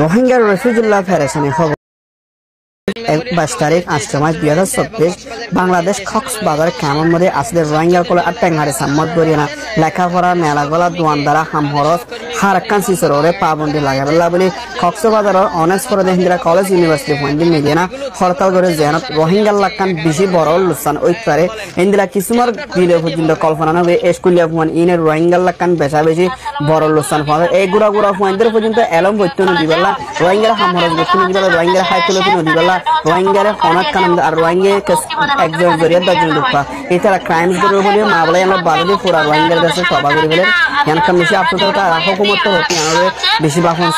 রোহিঙ্গার রেফিউজিল্লাহ ফেডারেশনের খবর 22 তারিখ 8 মার্চ 2024 বাংলাদেশ কক্সবাজার কেমন মধ্যে আসলে রোহিঙ্গা কলে আট্টাঙ্গারে সাম্মত করিয়ে লেখাপড়া মেলাগলা দোয়ানদারা হামহরস হারাক্কান সিসরে পাবন্দি লাগাবেলা বলে কক্সবাজারের অনার্স করে হিন্দিরা কলেজ ইউনিভার্সিটি পয়েন্ট মিলিয়ে না হরতাল করে জেনত রোহিঙ্গা লাক্কান বেশি বড় লুসান ওইতারে ইন্দিরা কিসুমার দিলে পর্যন্ত কল্পনা নবে স্কুলিয়া পয়েন্ট ইনের রোহিঙ্গা লাক্কান বেশা বেশি বড় লুসান পাবে এই গুড়া গুড়া পয়েন্টের পর্যন্ত এলম বৈত্য নদী বেলা রোহিঙ্গার হামহরস বৈত্য নদী বেলা রোহিঙ্গার হাইতুলতি নদী বেলা রোহিঙ্গারে অনেক কারণ আর রোহিঙ্গা একজন জরিয়া দশজন ঢুকবা এছাড়া ক্রাইমস করে বলে মা বলে আমরা বাদলি পুরা রোহিঙ্গার কাছে সভা করে বলে এখানকার বেশি আপনাদের হুকুমত হতে আমাদের বেশি বাফন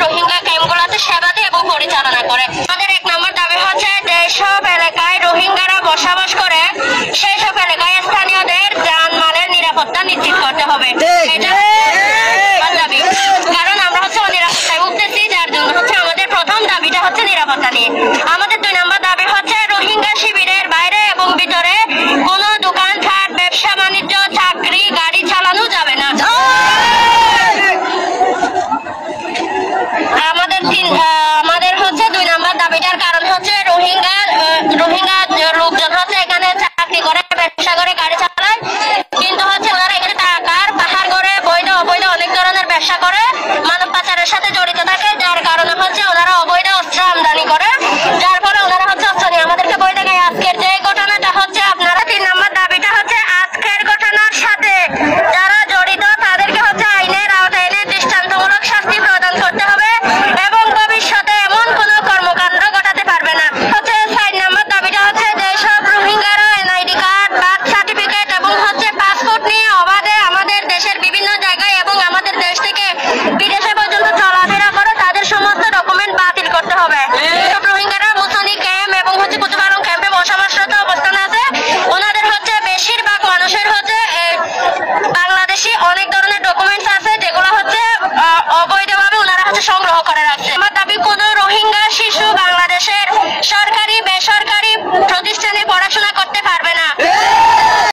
রোহিঙ্গা ক্যাম্পগুলোতে সেবা দিয়ে এবং পরিচালনা করে। আমাদের 1 নম্বর দাবি হচ্ছে যেসব এলাকায় রোহিঙ্গারা বসবাস করে সেই সব এলাকায় স্থানীয়দের জানমালের নিরাপত্তা নিশ্চিত করতে হবে। কারণ আমরা হচ্ছে অনিরাপত্তায় উঠতেছি, যার জন্য হচ্ছে আমাদের প্রথম দাবিটা হচ্ছে নিরাপত্তা নিয়ে। আমাদের 2 নম্বর দাবি হচ্ছে রোহিঙ্গা শিবিরের বাইরে এবং ভিতরে কোনো দোকানপাট, ব্যবসা বাণিজ্য, চাকরি, গাড়ি চালানো যাবে না। আমাদের হচ্ছে 2 নম্বর দাবিটার কারণ হচ্ছে রোহিঙ্গা লোকজন হচ্ছে এখানে চাকরি করে, ব্যবসা করে, গাড়ি চালায়, কিন্তু হচ্ছে ওনারা এখানে টাকার পাহাড় করে বৈধ অবৈধ অনেক ধরনের ব্যবসা করে, মানব পাচারের সাথে জড়িত থাকে, যার কারণে হচ্ছে ওনারা অবৈধ অস্ত্র আমদানি করে, যার ফলে ওনারা হচ্ছে অস্ত্র নিয়ে আমাদেরকে বই দেখায়। আজকের যে ঘটনাটা হচ্ছে আপনারা 3 নম্বর দাবিটা হচ্ছে আজকের ঘটনার সাথে যারা জড়িত তাদেরকে হচ্ছে আইনের আওতায় এনে দৃষ্টান্তমূলক শাস্তি প্রদান করতে হবে এবং ভবিষ্যতে এমন কোনো কর্মকাণ্ড ঘটাতে পারবে না। হচ্ছে 4 নম্বর দাবিটা হচ্ছে যেসব রোহিঙ্গারা এনআইডি কার্ড, বার্থ সার্টিফিকেট এবং হচ্ছে পাসপোর্ট নিয়ে অবাধে আমাদের দেশের বিভিন্ন জায়গায় এবং আমাদের দেশ থেকে বিদেশে পর্যন্ত চলাফেরা করে তাদের সমস্ত ডকুমেন্ট বাতিল করতে হবে। সব রোহিঙ্গারা মুসনি ক্যাম্প এবং হচ্ছে কুতুবারং ক্যাম্পে বসবাস